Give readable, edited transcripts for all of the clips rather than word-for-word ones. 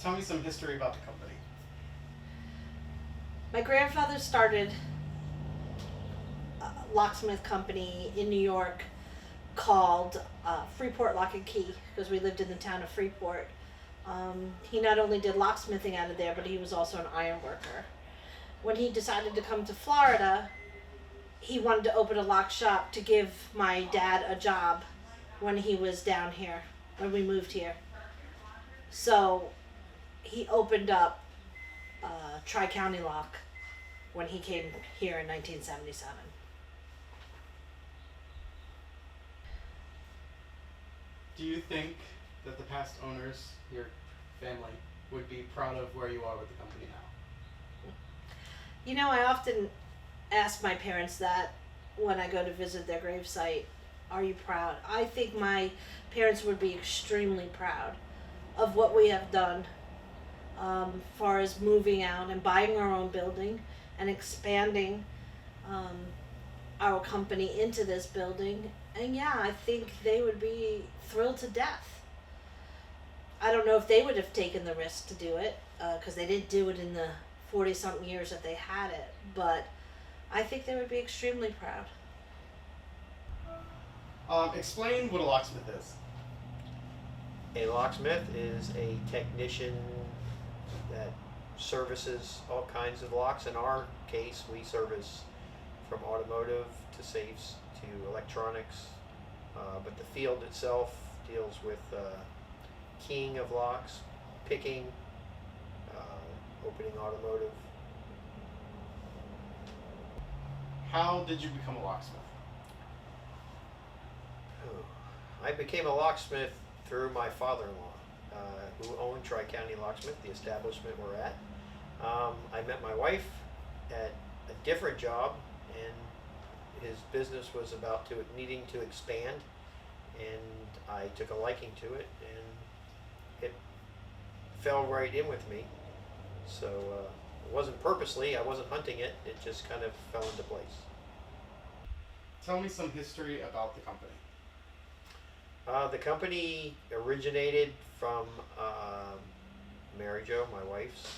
Tell me some history about the company. My grandfather started a locksmith company in New York called Freeport Lock and Key because we lived in the town of Freeport. He not only did locksmithing out of there, but he was also an iron worker. When he decided to come to Florida, he wanted to open a lock shop to give my dad a job when he was down here, when we moved here. So he opened up Tri-County Lock when he came here in 1977. Do you think that the past owners, your family, would be proud of where you are with the company now? You know, I often ask my parents that when I go to visit their gravesite. Are you proud? I think my parents would be extremely proud of what we have done, far as moving out and buying our own building and expanding our company into this building. And yeah, I think they would be thrilled to death. I don't know if they would have taken the risk to do it, because they didn't do it in the 40-something years that they had it, but I think they would be extremely proud. Explain what a locksmith is. A locksmith is a technician that services all kinds of locks. In our case, we service from automotive to safes to electronics, but the field itself deals with keying of locks, picking, opening automotive. How did you become a locksmith? I became a locksmith through my father-in-law, who owned Tri-County Locksmith, the establishment we're at. I met my wife at a different job, and his business was about to needing to expand, and I took a liking to it, and it fell right in with me. So it wasn't purposely, I wasn't hunting it, it just kind of fell into place. Tell me some history about the company. The company originated from Mary Jo, my wife's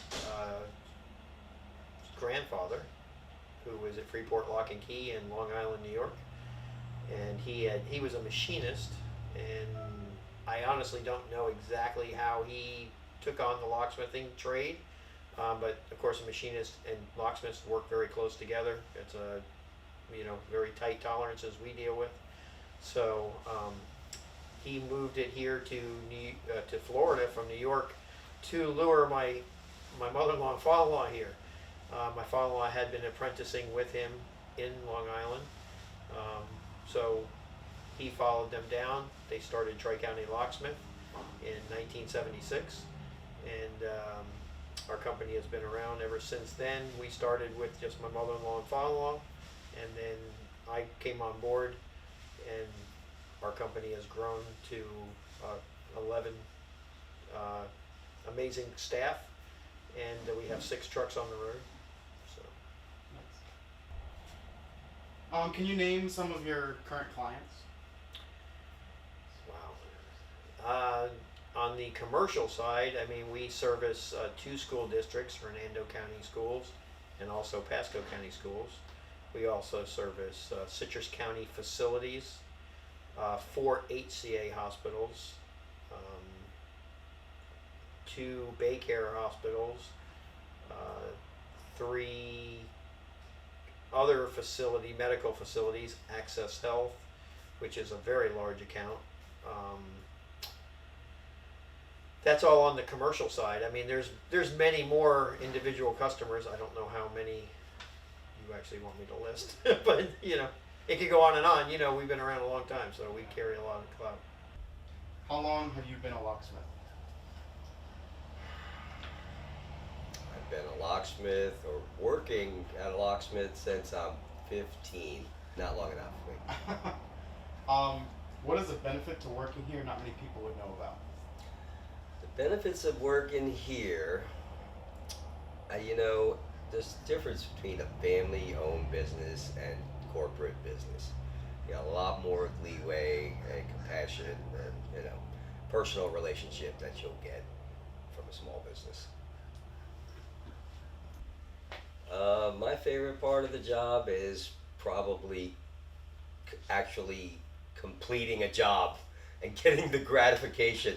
grandfather, who was at Freeport Lock and Key in Long Island, New York, and he was a machinist, and I honestly don't know exactly how he took on the locksmithing trade, but of course a machinist and locksmiths work very close together. It's a very tight tolerances we deal with, so. He moved it here to Florida from New York to lure my mother-in-law and father-in-law here. My father-in-law had been apprenticing with him in Long Island, so he followed them down. They started Tri-County Locksmith in 1976, and our company has been around ever since then. We started with just my mother-in-law and father-in-law, and then I came on board, and our company has grown to 11 amazing staff, and we have 6 trucks on the road. So. Can you name some of your current clients? Wow. On the commercial side, I mean, we service 2 school districts, Hernando County Schools and also Pasco County Schools. We also service Citrus County facilities, 4 HCA hospitals, 2 Baycare hospitals, 3 other medical facilities, Access Health, which is a very large account. That's all on the commercial side. I mean, there's many more individual customers. I don't know how many you actually want me to list, but it could go on and on. We've been around a long time, so we carry a lot of clout. How long have you been a locksmith? I've been a locksmith or working at a locksmith since I'm 15. Not long enough. What is the benefit to working here not many people would know about? The benefits of working here, there's a difference between a family-owned business and corporate business. You got a lot more leeway and compassion and personal relationship that you'll get from a small business. My favorite part of the job is probably actually completing a job and getting the gratification.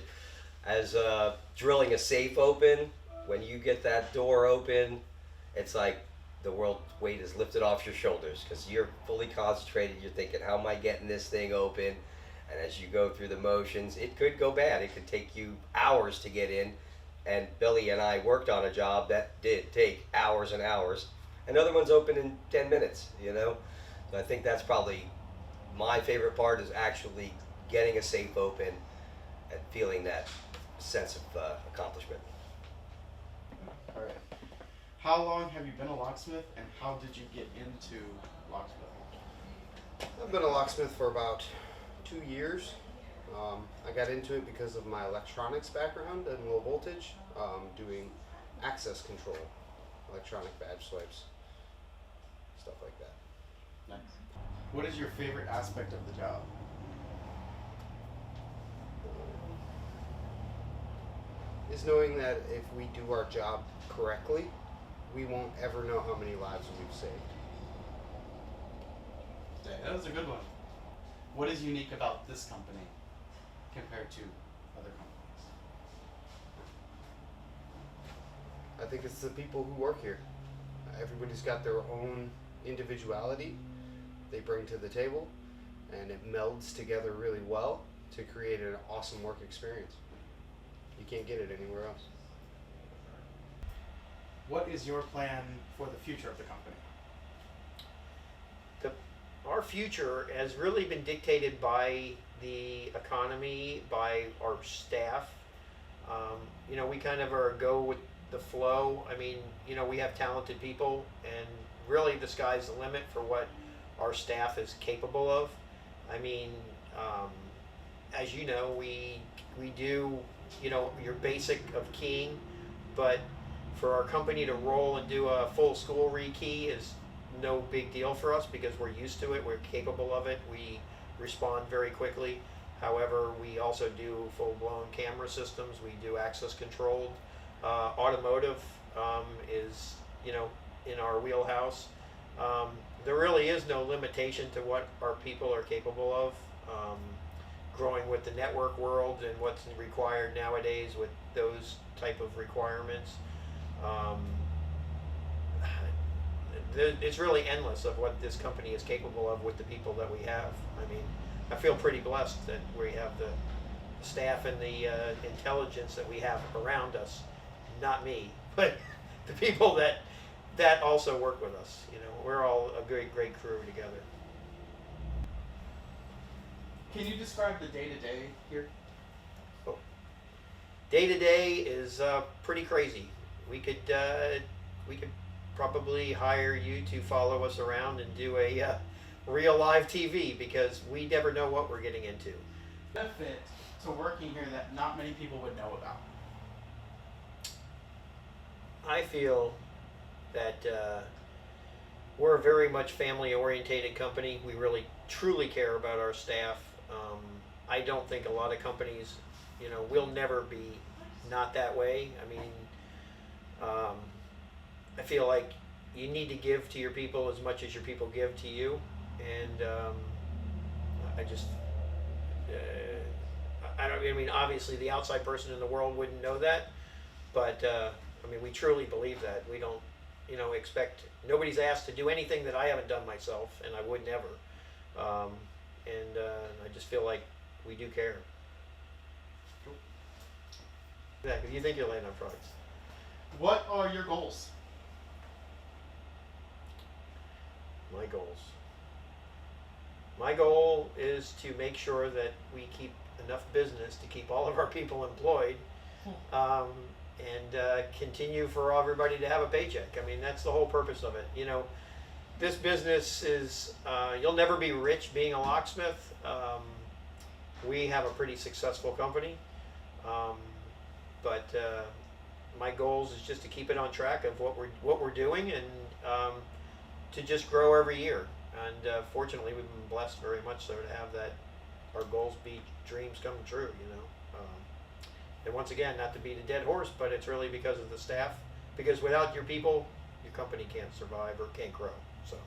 As drilling a safe open, when you get that door open, it's like the world weight is lifted off your shoulders because you're fully concentrated. You're thinking, how am I getting this thing open? And as you go through the motions, it could go bad. It could take you hours to get in. And Billy and I worked on a job that did take hours and hours. Another one's open in 10 minutes, you know? So I think that's probably my favorite part, is actually getting a safe open and feeling that sense of accomplishment. All right. How long have you been a locksmith, and how did you get into locksmithing? I've been a locksmith for about 2 years. I got into it because of my electronics background and low voltage, doing access control, electronic badge swipes, stuff like that. Nice. What is your favorite aspect of the job? Is knowing that if we do our job correctly, we won't ever know how many lives we've saved. Yeah, that was a good one. What is unique about this company compared to other companies? I think it's the people who work here. Everybody's got their own individuality they bring to the table, and it melds together really well to create an awesome work experience. You can't get it anywhere else. What is your plan for the future of the company? Our future has really been dictated by the economy, by our staff. We kind of are go with the flow. I mean, we have talented people, and really the sky's the limit for what our staff is capable of. I mean, as you know, we do, your basic of keying, but for our company to roll and do a full school rekey is no big deal for us because we're used to it, we're capable of it, we respond very quickly. However, we also do full-blown camera systems, we do access controlled. Automotive is, in our wheelhouse. There really is no limitation to what our people are capable of. Growing with the network world and what's required nowadays with those type of requirements. It's really endless of what this company is capable of with the people that we have. I mean, I feel pretty blessed that we have the staff and the intelligence that we have around us. Not me, but the people that also work with us. We're all a great crew together. Can you describe the day-to-day here? Day to day is pretty crazy. We could probably hire you to follow us around and do a real live TV because we never know what we're getting into. Benefit to working here that not many people would know about. I feel that we're a very much family-orientated company. We really, truly care about our staff. I don't think a lot of companies, will never be not that way. I mean, I feel like you need to give to your people as much as your people give to you. And I mean, obviously the outside person in the world wouldn't know that, but I mean, we truly believe that. We don't, expect, nobody's asked to do anything that I haven't done myself, and I would never. And I just feel like we do care. Cool. Yeah, because you think you're laying on products. What are your goals? My goals. My goal is to make sure that we keep enough business to keep all of our people employed, and continue for everybody to have a paycheck. I mean, that's the whole purpose of it. This business is, you'll never be rich being a locksmith. We have a pretty successful company, but my goals is just to keep it on track of what we're doing, and to just grow every year. And fortunately, we've been blessed very much so to have that, our goals be dreams come true. And once again, not to beat a dead horse, but it's really because of the staff. Because without your people, your company can't survive or can't grow. So.